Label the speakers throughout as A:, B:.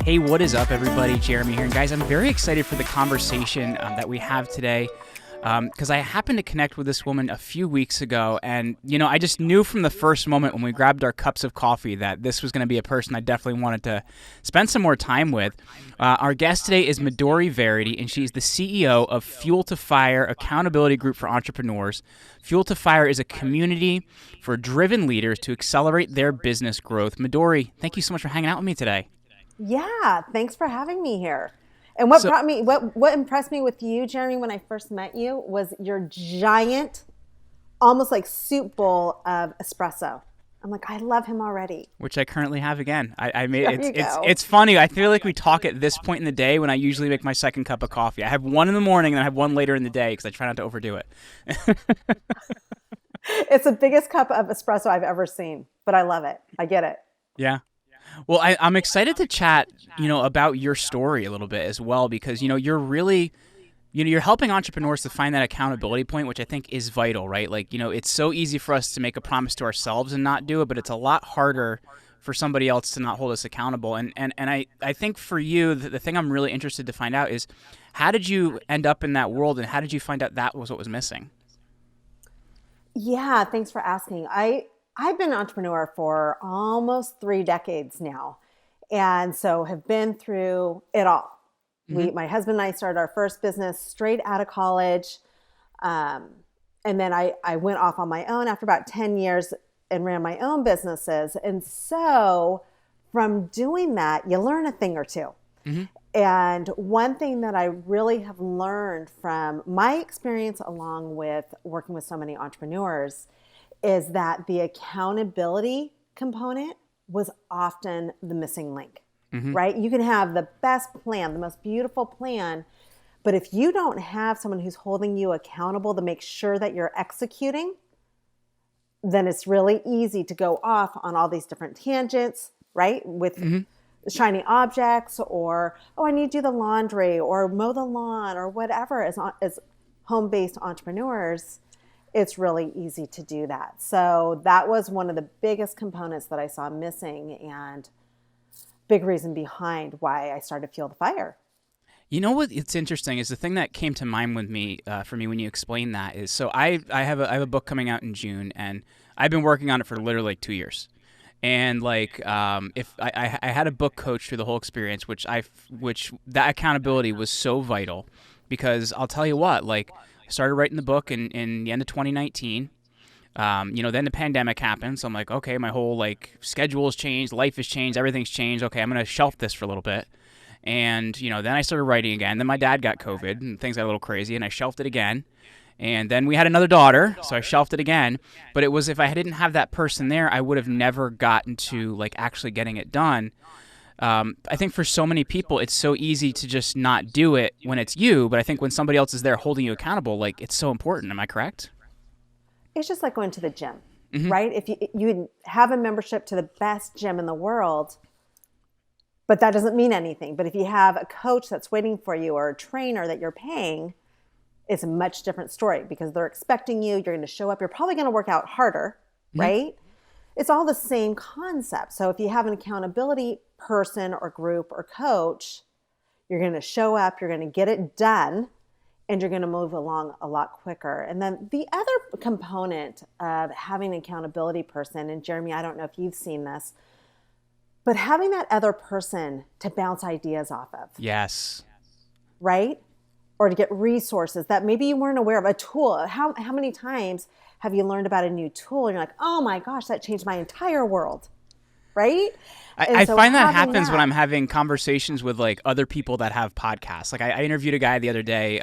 A: Hey, what is up, everybody? Jeremy here. And guys, I'm very excited for the conversation that we have today because I happened to connect with this woman a few weeks ago. And, I just knew from the first moment when we grabbed our cups of coffee that this was going to be a person I definitely wanted to spend some more time with. Our guest today is Midori Verity, and she's the CEO of Fuel to Fire Accountability Group for Entrepreneurs. Fuel to Fire is a community for driven leaders to accelerate their business growth. Midori, thank you so much for hanging out with me today.
B: Yeah, thanks for having me here. And what impressed me with you, Jeremy, when I first met you was your giant, almost like soup bowl of espresso. I'm like, I love him already.
A: Which I currently have again. It's funny. I feel like we talk at this point in the day when I usually make my second cup of coffee. I have one in the morning and I have one later in the day because I try not to overdo it.
B: It's the biggest cup of espresso I've ever seen, but I love it. I get it.
A: Yeah. Well, I'm excited to chat, about your story a little bit as well, because, you're really, you're helping entrepreneurs to find that accountability point, which I think is vital, right? Like, it's so easy for us to make a promise to ourselves and not do it, but it's a lot harder for somebody else to not hold us accountable. And I think for you, the thing I'm really interested to find out is how did you end up in that world and how did you find out that was what was missing?
B: Yeah, thanks for asking. I've been an entrepreneur for almost 3 decades now, and so have been through it all. Mm-hmm. My husband and I started our first business straight out of college, and then I went off on my own after about 10 years and ran my own businesses. And so from doing that, you learn a thing or two. Mm-hmm. And one thing that I really have learned from my experience along with working with so many entrepreneurs is that the accountability component was often the missing link, mm-hmm. right? You can have the best plan, the most beautiful plan, but if you don't have someone who's holding you accountable to make sure that you're executing, then it's really easy to go off on all these different tangents, right? With mm-hmm. shiny objects or, I need to do the laundry or mow the lawn or whatever. As home-based entrepreneurs, it's really easy to do that. So that was one of the biggest components that I saw missing and big reason behind why I started Fuel the Fire.
A: You know what? It's interesting is the thing that came to mind with me for me when you explained that is so I have a book coming out in June and I've been working on it for literally like 2 years. And like if I had a book coach through the whole experience, which that accountability was so vital because I'll tell you what, like I started writing the book in the end of 2019. Then the pandemic happened. So I'm like, okay, my whole like schedule has changed, life has changed, everything's changed. Okay, I'm going to shelf this for a little bit. And, then I started writing again. Then my dad got COVID and things got a little crazy and I shelved it again. And then we had another daughter, so I shelved it again. But it was if I didn't have that person there, I would have never gotten to like actually getting it done. I think for so many people, it's so easy to just not do it when it's you. But I think when somebody else is there holding you accountable, like it's so important. Am I correct?
B: It's just like going to the gym, mm-hmm. right? If you have a membership to the best gym in the world, but that doesn't mean anything. But if you have a coach that's waiting for you or a trainer that you're paying, it's a much different story because they're expecting you. You're going to show up. You're probably going to work out harder, mm-hmm. right? It's all the same concept. So if you have an accountability person or group or coach, you're going to show up, you're going to get it done, and you're going to move along a lot quicker. And then the other component of having an accountability person, and Jeremy, I don't know if you've seen this, but having that other person to bounce ideas off of.
A: Yes.
B: Right? Or to get resources that maybe you weren't aware of. A tool. How many times have you learned about a new tool and you're like, oh my gosh, that changed my entire world, right?
A: I find that happens when I'm having conversations with like other people that have podcasts. Like I interviewed a guy the other day,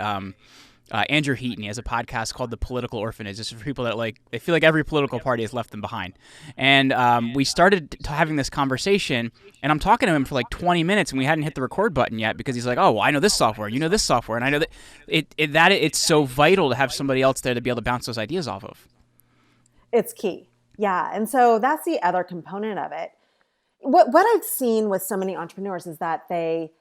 A: Andrew Heaton. He has a podcast called The Political Orphanage. This is for people that like they feel like every political party has left them behind. And we started having this conversation, and I'm talking to him for like 20 minutes, and we hadn't hit the record button yet because he's like, "Oh, well, I know this software, you know this software," and I know that it's so vital to have somebody else there to be able to bounce those ideas off of.
B: It's key, yeah. And so that's the other component of it. What I've seen with so many entrepreneurs is that they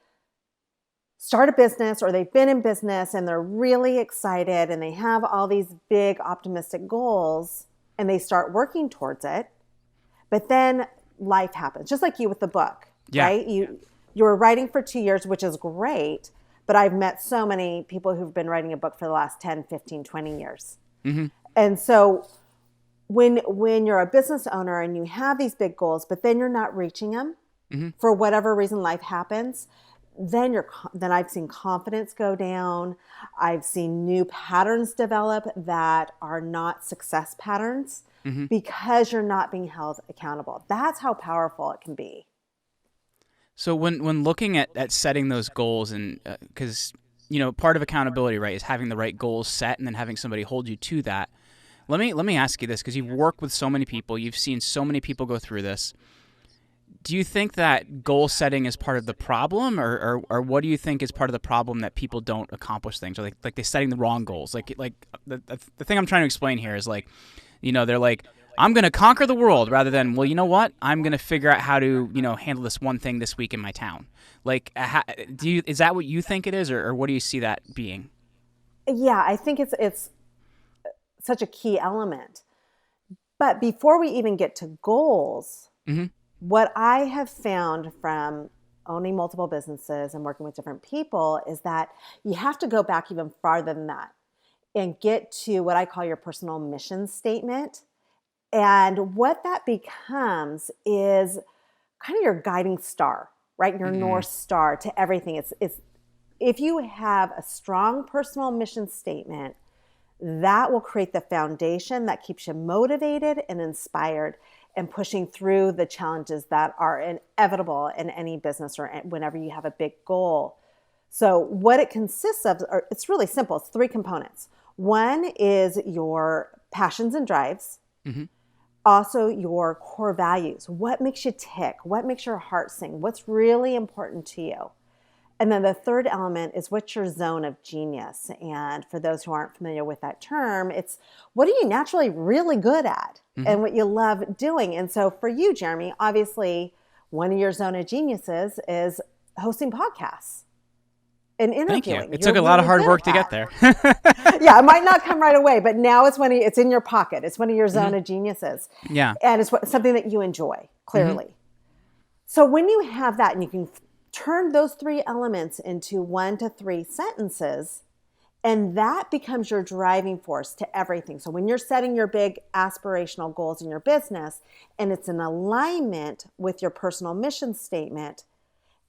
B: start a business or they've been in business and they're really excited and they have all these big optimistic goals, and they start working towards it. But then life happens, just like you with the book, right? You were writing for 2 years, which is great. But I've met so many people who've been writing a book for the last 10, 15, 20 years. Mm-hmm. And so when you're a business owner and you have these big goals, but then you're not reaching them for whatever reason life happens, then I've seen confidence go down. I've seen new patterns develop that are not success patterns because you're not being held accountable. That's how powerful it can be.
A: So when looking at setting those goals, and because part of accountability, right, is having the right goals set and then having somebody hold you to that. Let me ask you this, because you've worked with so many people, you've seen so many people go through this. Do you think that goal setting is part of the problem, or what do you think is part of the problem that people don't accomplish things, or like they're setting the wrong goals? Like the thing I'm trying to explain here is they're like, I'm going to conquer the world, rather than, well, you know what? I'm going to figure out how to, handle this one thing this week in my town. Like, is that what you think it is, or what do you see that being?
B: Yeah, I think it's such a key element. But before we even get to goals, what I have found from owning multiple businesses and working with different people is that you have to go back even farther than that and get to what I call your personal mission statement. And what that becomes is kind of your guiding star, right? Your North Star to everything. It's if you have a strong personal mission statement, that will create the foundation that keeps you motivated and inspired and pushing through the challenges that are inevitable in any business or whenever you have a big goal. So what it consists of, it's really simple. It's 3 components. One is your passions and drives. Also, your core values. What makes you tick? What makes your heart sing? What's really important to you? And then the third element is what's your zone of genius? And for those who aren't familiar with that term, it's what are you naturally really good at and what you love doing? And so for you, Jeremy, obviously one of your zone of geniuses is hosting podcasts and interviewing.
A: Thank you. It took a lot of hard work to get there.
B: Yeah, it might not come right away, but now it's in your pocket. It's one of your zone of geniuses.
A: Yeah.
B: And it's something that you enjoy, clearly. So when you have that and you can turn those 3 elements into 1 to 3 sentences, and that becomes your driving force to everything. So when you're setting your big aspirational goals in your business and it's in alignment with your personal mission statement,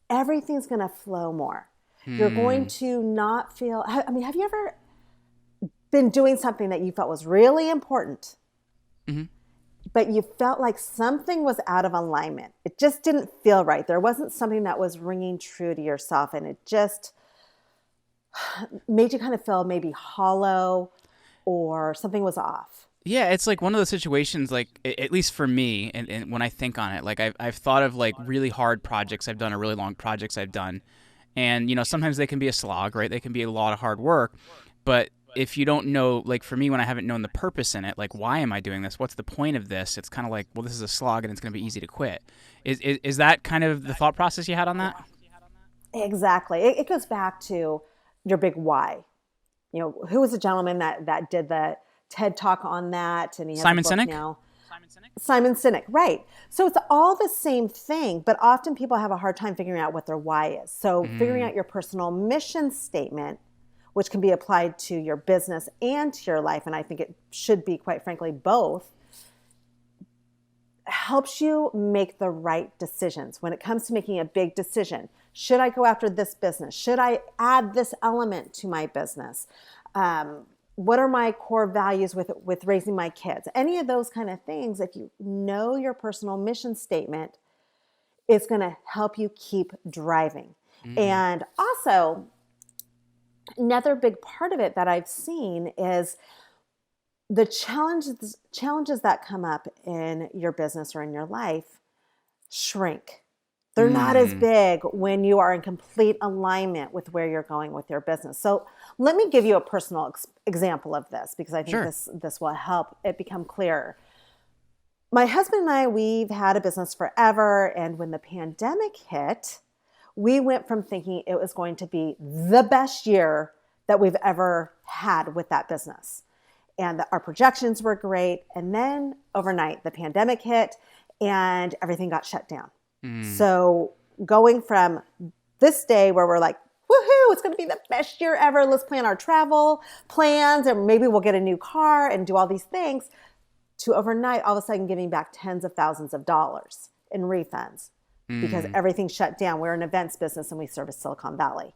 B: everything's going to flow more. You're going to not feel, have you ever been doing something that you felt was really important, but you felt like something was out of alignment? It just didn't feel right. There wasn't something that was ringing true to yourself, and it just made you kind of feel maybe hollow or something was off.
A: Yeah, it's like one of those situations, like, at least for me, and when I think on it, like I've thought of like really hard projects I've done or really long projects I've done. And, sometimes they can be a slog, right? They can be a lot of hard work. But if you don't know, like for me, when I haven't known the purpose in it, like, why am I doing this? What's the point of this? It's kind of like, well, this is a slog and it's going to be easy to quit. Is that kind of the thought process you had on that?
B: Exactly. It goes back to your big why. Who was the gentleman that did the TED Talk on that? And he has
A: Simon
B: a book
A: Sinek?
B: now. Simon Sinek, right. So it's all the same thing, but often people have a hard time figuring out what their why is. So figuring out your personal mission statement, which can be applied to your business and to your life, and I think it should be, quite frankly, both, helps you make the right decisions. When it comes to making a big decision, should I go after this business? Should I add this element to my business? What are my core values with raising my kids? Any of those kind of things, if you know your personal mission statement, it's going to help you keep driving. And also, another big part of it that I've seen is the challenges that come up in your business or in your life shrink. They're not as big when you are in complete alignment with where you're going with your business. So let me give you a personal example of this, because I think this will help it become clearer. My husband and I, we've had a business forever. And when the pandemic hit, we went from thinking it was going to be the best year that we've ever had with that business. and our projections were great. And then overnight, the pandemic hit and everything got shut down. So going from this day where we're like, woohoo, it's going to be the best year ever. Let's plan our travel plans and maybe we'll get a new car and do all these things, to overnight, all of a sudden giving back tens of thousands of dollars in refunds because everything shut down. We're an events business and we service Silicon Valley.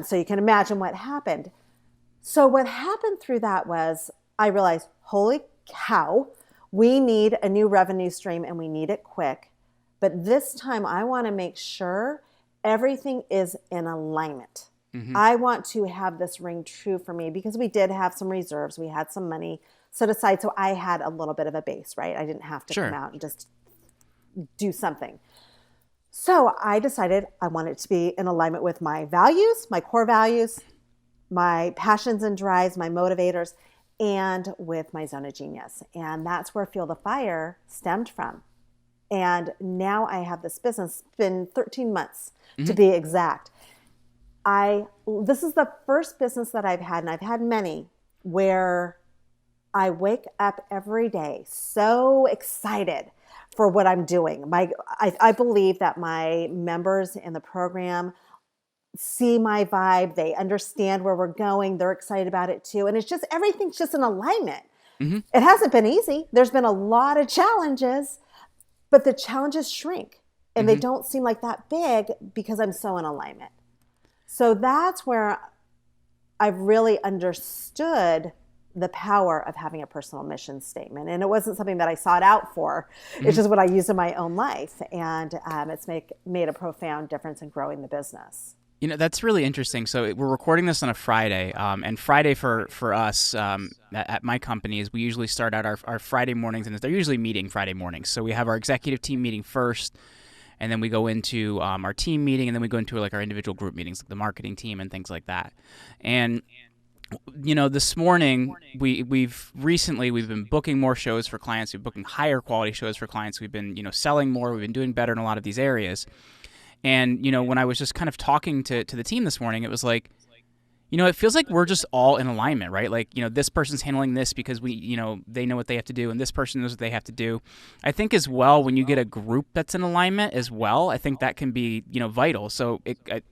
B: So you can imagine what happened. So what happened through that was I realized, holy cow, we need a new revenue stream and we need it quick. But this time I want to make sure everything is in alignment. I want to have this ring true for me because we did have some reserves. We had some money set aside. So I had a little bit of a base, right? I didn't have to come out and just do something. So I decided I wanted it to be in alignment with my values, my core values, my passions and drives, my motivators, and with my zone of genius. And that's where Fuel the Fire stemmed from. And now I have this business. It's been 13 months to be exact. This is the first business that I've had, and I've had many, where I wake up every day so excited for what I'm doing. I believe that my members in the program see my vibe. They understand where we're going. They're excited about it too. And it's just, everything's just in alignment. It hasn't been easy. There's been a lot of challenges, but the challenges shrink and they don't seem like that big because I'm so in alignment. So that's where I've really understood the power of having a personal mission statement. And it wasn't something that I sought out for. It's just what I use in my own life. And it's made a profound difference in growing the business.
A: You know, that's really interesting. So we're recording this on a Friday, and Friday for us at my company is we usually start out our Friday mornings, and they're usually meeting Friday mornings. So we have our executive team meeting first, and then we go into our team meeting, and then we go into like our individual group meetings, like the marketing team and things like that. And you know, this morning we've been booking more shows for clients. We've been booking higher quality shows for clients. We've been selling more. We've been doing better in a lot of these areas. And, when I was just kind of talking to the team this morning, it was like, it feels like we're just all in alignment, right? Like, this person's handling this because they know what they have to do and this person knows what they have to do. I think as well, when you get a group that's in alignment as well, I think that can be, vital. So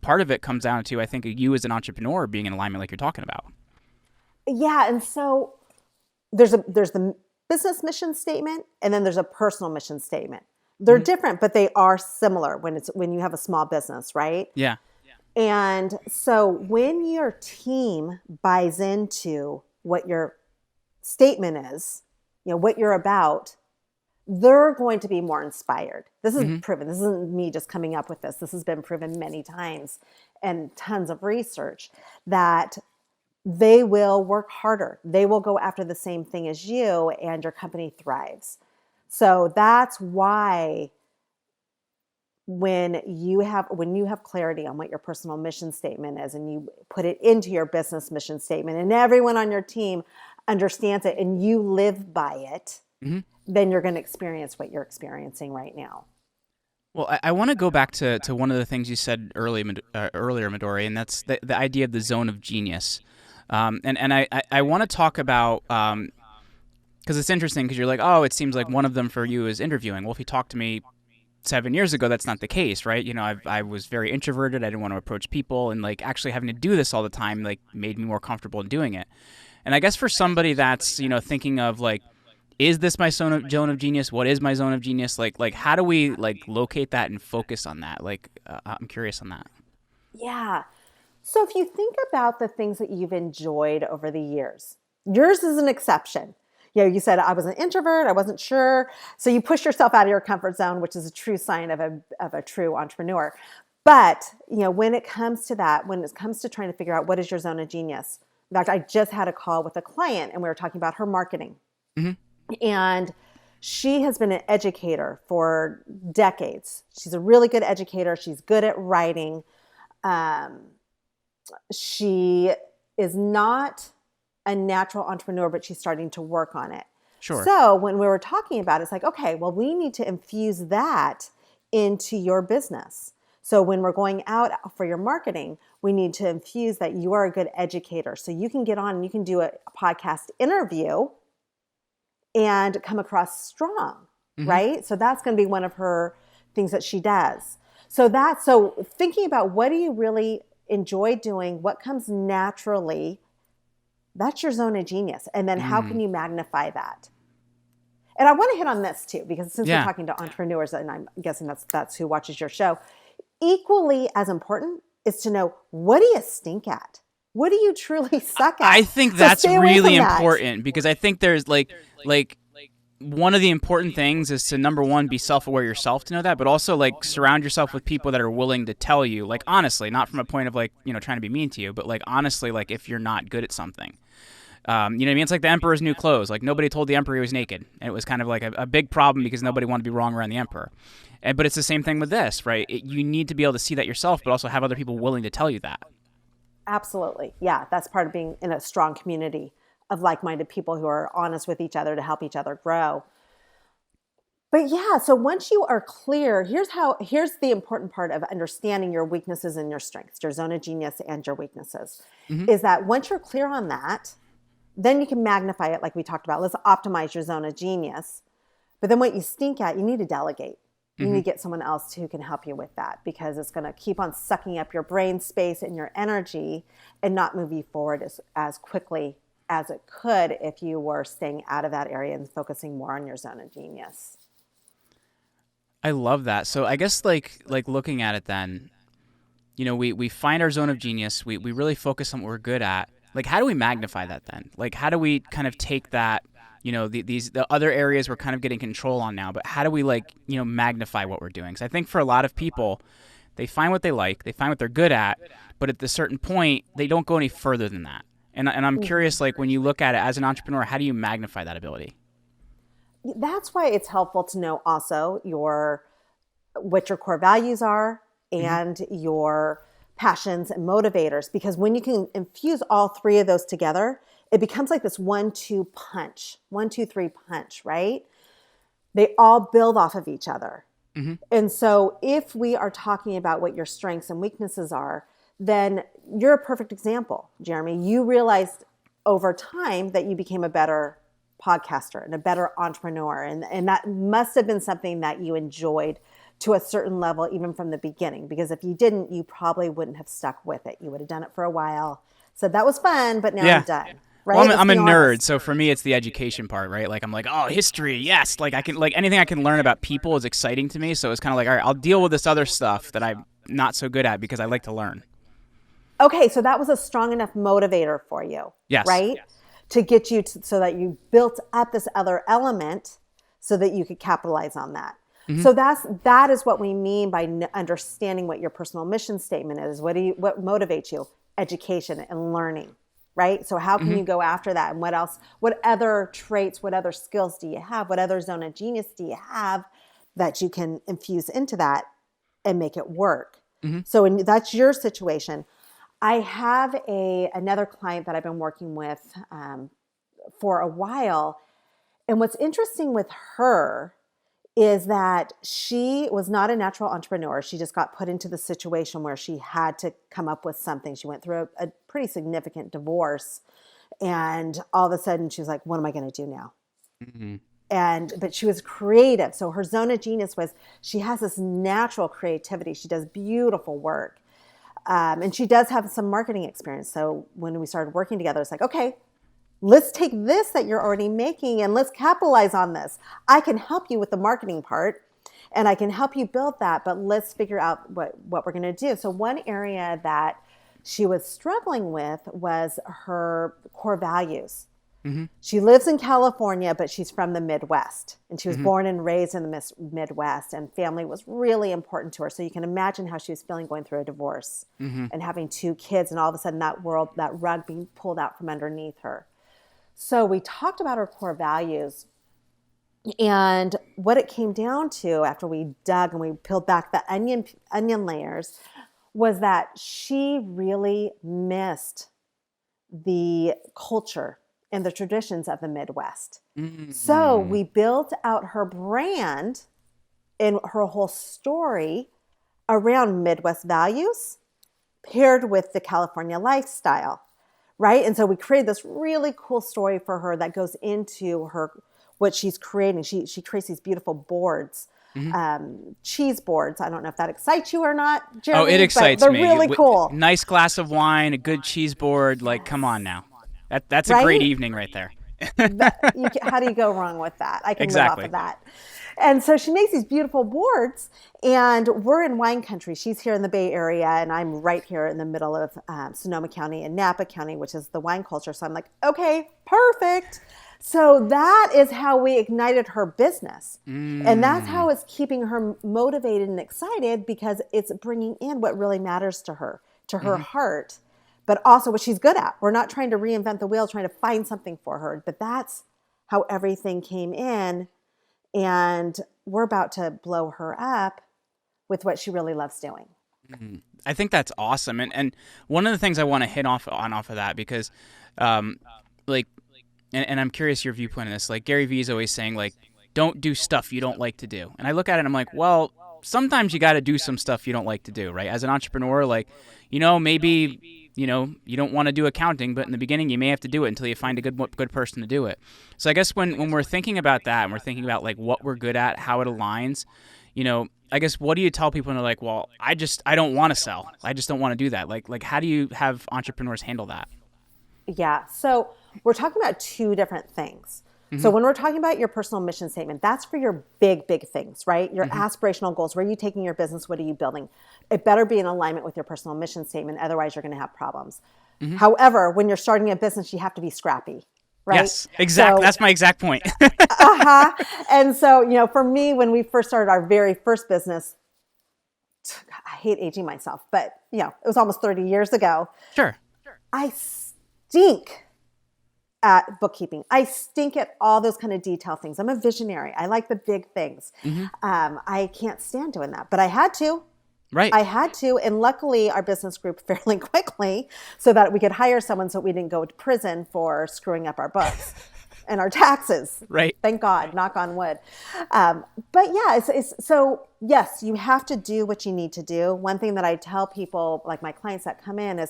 A: part of it comes down to, I think, you as an entrepreneur being in alignment like you're talking about. Yeah.
B: And so there's the business mission statement and then there's a personal mission statement. They're different, but they are similar when you have a small business, right?
A: Yeah.
B: And so when your team buys into what your statement is, what you're about, they're going to be more inspired. This is proven. This isn't me just coming up with this. This has been proven many times and tons of research that they will work harder. They will go after the same thing as you and your company thrives. So that's why when you have clarity on what your personal mission statement is and you put it into your business mission statement and everyone on your team understands it and you live by it, then you're going to experience what you're experiencing right now.
A: Well, I want to go back to one of the things you said earlier, Midori, and that's the idea of the zone of genius. And I want to talk about... because it's interesting because you're like, oh, it seems like one of them for you is interviewing. Well, if you talked to me 7 years ago, that's not the case, right? I was very introverted. I didn't want to approach people, and like actually having to do this all the time like made me more comfortable in doing it. And I guess for somebody that's thinking of like, is this my zone of genius? What is my zone of genius? Like how do we like locate that and focus on that? Like I'm curious on that.
B: Yeah. So if you think about the things that you've enjoyed over the years, yours is an exception. You said I was an introvert, I wasn't sure. So you push yourself out of your comfort zone, which is a true sign of a true entrepreneur. But, when it comes to that, when it comes to trying to figure out what is your zone of genius. In fact, I just had a call with a client and we were talking about her marketing. And she has been an educator for decades. She's a really good educator. She's good at writing. She is not a natural entrepreneur, but she's starting to work on it.
A: Sure.
B: So when we were talking about it, it's like, okay, well, we need to infuse that into your business. So when we're going out for your marketing, we need to infuse that you are a good educator. So you can get on and you can do a podcast interview and come across strong, right? So that's going to be one of her things that she does. So thinking about what do you really enjoy doing, what comes naturally, that's your zone of genius. And then how can you magnify that? And I want to hit on this too, because since we're talking to entrepreneurs, and I'm guessing that's who watches your show, equally as important is to know, what do you stink at? What do you truly suck at?
A: I think that's really important, because I think there's like one of the important things is to, number one, be self-aware yourself to know that, but also like surround yourself with people that are willing to tell you, like, honestly, not from a point of like, trying to be mean to you, but like honestly, like if you're not good at something. You know what I mean? It's like the emperor's new clothes. Like nobody told the emperor he was naked. And it was kind of like a big problem because nobody wanted to be wrong around the emperor. But it's the same thing with this, right? You need to be able to see that yourself, but also have other people willing to tell you that.
B: Absolutely. Yeah, that's part of being in a strong community of like-minded people who are honest with each other to help each other grow. But yeah, so once you are clear, here's the important part of understanding your weaknesses and your strengths, your zone of genius and your weaknesses, is that once you're clear on that, then you can magnify it like we talked about. Let's optimize your zone of genius. But then what you stink at, you need to delegate. You need to get someone else who can help you with that, because it's going to keep on sucking up your brain space and your energy and not move you forward as quickly as it could if you were staying out of that area and focusing more on your zone of genius.
A: I love that. So I guess like looking at it then, we find our zone of genius. We really focus on what we're good at. Like, how do we magnify that then? Like, how do we kind of take that, the other areas we're kind of getting control on now, but how do we magnify what we're doing? Because I think for a lot of people, they find what they like, they find what they're good at, but at a certain point, they don't go any further than that. And I'm curious, like when you look at it as an entrepreneur, how do you magnify that ability?
B: That's why it's helpful to know also what your core values are and your passions and motivators, because when you can infuse all three of those together, it becomes like this 1-2 punch, 1-2-3 punch, right? They all build off of each other. And so if we are talking about what your strengths and weaknesses are, then you're a perfect example, Jeremy. You realized over time that you became a better podcaster and a better entrepreneur. And that must have been something that you enjoyed to a certain level, even from the beginning, because if you didn't, you probably wouldn't have stuck with it. You would have done it for a while. So that was fun, but now I'm done. Right?
A: Well, I'm a nerd, so for me, it's the education part, right? Like I'm like, oh, history, yes. Like anything I can learn about people is exciting to me. So it's kind of like, all right, I'll deal with this other stuff that I'm not so good at because I like to learn.
B: Okay, so that was a strong enough motivator for you, right? Yes. To get you so that you built up this other element so that you could capitalize on that. So that is what we mean by understanding what your personal mission statement is. What motivates you? Education and learning, right? So how can you go after that? And what else? What other traits? What other skills do you have? What other zone of genius do you have that you can infuse into that and make it work? So that's your situation. I have another client that I've been working with for a while, and what's interesting with her is that she was not a natural entrepreneur. She just got put into the situation where she had to come up with something. She went through a pretty significant divorce, and all of a sudden she was like, what am I going to do now? But she was creative. So her zone of genius was she has this natural creativity. She does beautiful work. And she does have some marketing experience. So when we started working together, it's like, okay, let's take this that you're already making and let's capitalize on this. I can help you with the marketing part and I can help you build that, but let's figure out what we're going to do. So one area that she was struggling with was her core values. She lives in California, but she's from the Midwest, and she was born and raised in the Midwest, and family was really important to her. So you can imagine how she was feeling going through a divorce and having 2 kids, and all of a sudden that rug being pulled out from underneath her. So we talked about her core values, and what it came down to after we dug and we peeled back the onion layers was that she really missed the culture and the traditions of the Midwest. So we built out her brand and her whole story around Midwest values paired with the California lifestyle, right? And so we created this really cool story for her that goes into what she's creating. She creates these beautiful boards, cheese boards. I don't know if that excites you or not, Jeremy.
A: Oh, it excites
B: but
A: me.
B: they're really cool.
A: Nice glass of wine, a good cheese board. Like, come on now. That's a great evening right there.
B: How do you go wrong with that? I can
A: Exactly.
B: live off of that. And so she makes these beautiful boards, and we're in wine country. She's here in the Bay Area, and I'm right here in the middle of Sonoma County and Napa County, which is the wine culture. So I'm like, okay, perfect. So that is how we ignited her business. And that's how it's keeping her motivated and excited, because it's bringing in what really matters to her heart, but also what she's good at. We're not trying to reinvent the wheel, trying to find something for her, but that's how everything came in. And we're about to blow her up with what she really loves doing.
A: I think that's awesome. And one of the things I want to hit off of that, because like, and I'm curious your viewpoint on this, like Gary Vee is always saying, like, don't do stuff you don't like to do. And I look at it and I'm like, well, sometimes you got to do some stuff you don't like to do, right? As an entrepreneur, like, maybe, you don't want to do accounting, but in the beginning you may have to do it until you find a good person to do it. So I guess when we're thinking about that, and we're thinking about like what we're good at, how it aligns, I guess, what do you tell people when they're like, well, I don't want to sell. I just don't want to do that. Like how do you have entrepreneurs handle that?
B: Yeah. So we're talking about two different things. So when we're talking about your personal mission statement, that's for your big, big things, right? Your aspirational goals. Where are you taking your business? What are you building? It better be in alignment with your personal mission statement. Otherwise, you're going to have problems. However, when you're starting a business, you have to be scrappy, right?
A: Yes, exactly. That's my exact point.
B: And so, for me, when we first started our very first business, I hate aging myself, but, it was almost 30 years ago.
A: Sure.
B: I stink at bookkeeping. I stink at all those kind of detail things. I'm a visionary. I like the big things. I can't stand doing that, but I had to.
A: Right.
B: I had to. And luckily our business grew fairly quickly so that we could hire someone so we didn't go to prison for screwing up our books and our taxes.
A: Right.
B: Thank God, knock on wood. But yeah, so yes, you have to do what you need to do. One thing that I tell people, like my clients that come in,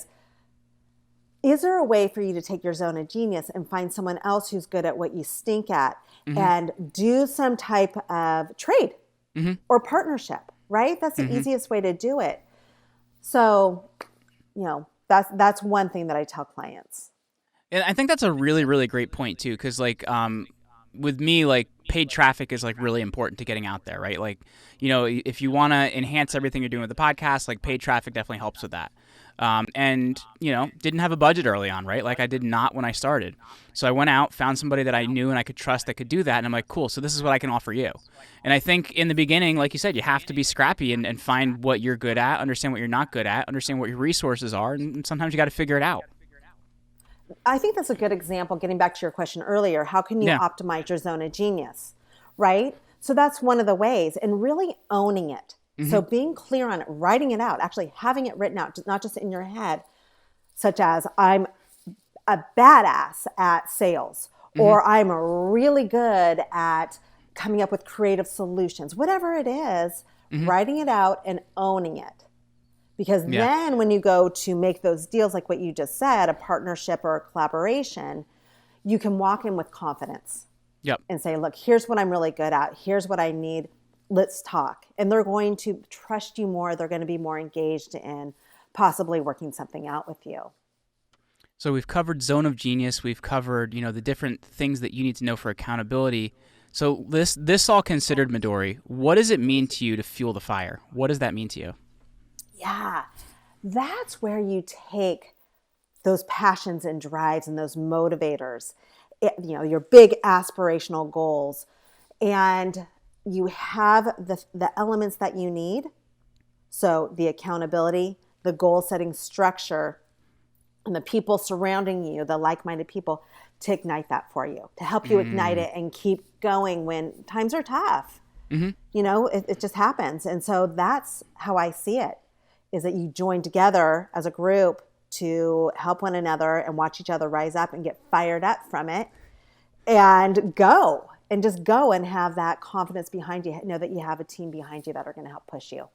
B: is there a way for you to take your zone of genius and find someone else who's good at what you stink at and do some type of trade or partnership, right? That's the easiest way to do it. So, that's one thing that I tell clients.
A: And I think that's a really, really great point too, because like with me, like paid traffic is like really important to getting out there, right? Like, if you want to enhance everything you're doing with the podcast, like paid traffic definitely helps with that. And didn't have a budget early on, right? Like I did not when I started. So I went out, found somebody that I knew and I could trust that could do that. And I'm like, cool, so this is what I can offer you. And I think in the beginning, like you said, you have to be scrappy and find what you're good at, understand what you're not good at, understand what your resources are. And sometimes you got to figure it out.
B: I think that's a good example, getting back to your question earlier. How can you optimize your zone of genius, right? So that's one of the ways, and really owning it. So being clear on it, writing it out, actually having it written out, not just in your head, such as I'm a badass at sales, or I'm really good at coming up with creative solutions, whatever it is, writing it out and owning it. Because then when you go to make those deals, like what you just said, a partnership or a collaboration, you can walk in with confidence and say, look, here's what I'm really good at. Here's what I need. Let's talk. And they're going to trust you more. They're going to be more engaged in possibly working something out with you.
A: So we've covered zone of genius. We've covered, the different things that you need to know for accountability. So this all considered, Midori, what does it mean to you to fuel the fire? What does that mean to you?
B: Yeah, that's where you take those passions and drives and those motivators, your big aspirational goals, and you have the elements that you need. So the accountability, the goal setting structure, and the people surrounding you, the like-minded people, to ignite that for you, to help you ignite it and keep going when times are tough. It just happens. And so that's how I see it, is that you join together as a group to help one another and watch each other rise up and get fired up from it and go. And just go and have that confidence behind you. Know that you have a team behind you that are going to help push you.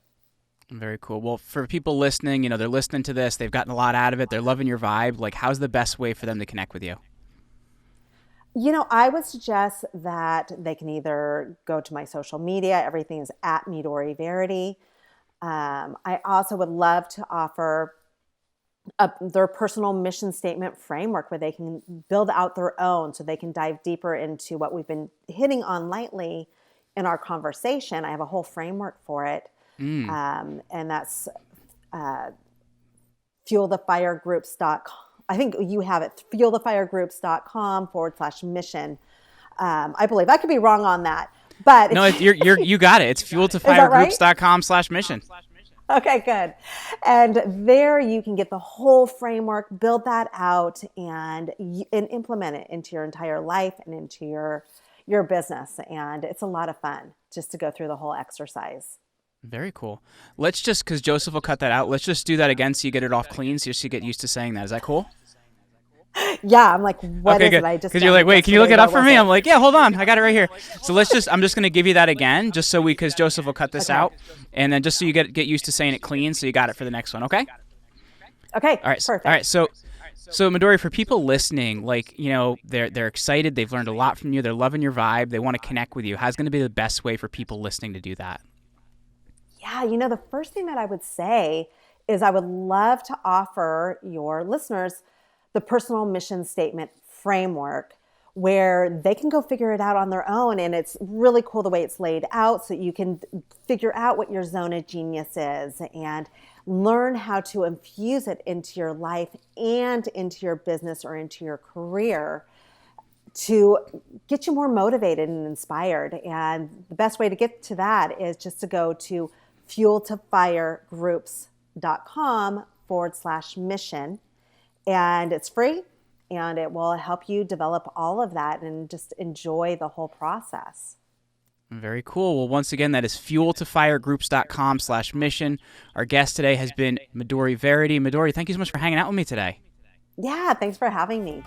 A: Very cool. Well, for people listening, they're listening to this, they've gotten a lot out of it, they're loving your vibe. Like, how's the best way for them to connect with you?
B: I would suggest that they can either go to my social media. Everything is at Midori Verity. I also would love to offer their personal mission statement framework where they can build out their own so they can dive deeper into what we've been hitting on lightly in our conversation. I have a whole framework for it. And that's fuelthefiregroups.com. I think you have it, fuelthefiregroups.com/mission. I believe I could be wrong on that, but
A: no, you got it. It's fueltofiregroups.com/mission.
B: Okay, good. And there you can get the whole framework, build that out, and implement it into your entire life and into your business. And it's a lot of fun just to go through the whole exercise.
A: Very cool. Let's just, because Joseph will cut that out, let's just do that again so you get it off clean, so you get used to saying that. Is that cool?
B: Yeah, I'm like, what is it? I just,
A: because you're like, wait, can you look it up for me? I'm like, yeah, hold on, I got it right here. So I'm just going to give you that again, just so because Joseph will cut this out, and then just so you get used to saying it clean, so you got it for the next one, okay?
B: Okay.
A: All right.
B: Perfect.
A: All right. So Midori, for people listening, like, they're excited, they've learned a lot from you, they're loving your vibe, they want to connect with you. How's going to be the best way for people listening to do that?
B: Yeah, the first thing that I would say is I would love to offer your listeners the personal mission statement framework where they can go figure it out on their own. And it's really cool the way it's laid out so you can figure out what your zone of genius is and learn how to infuse it into your life and into your business or into your career to get you more motivated and inspired. And the best way to get to that is just to go to fueltofiregroups.com/mission. And it's free, and it will help you develop all of that and just enjoy the whole process.
A: Very cool. Well, once again, that is fueltofiregroups.com/mission. Our guest today has been Midori Verity. Midori, thank you so much for hanging out with me today.
B: Yeah, thanks for having me.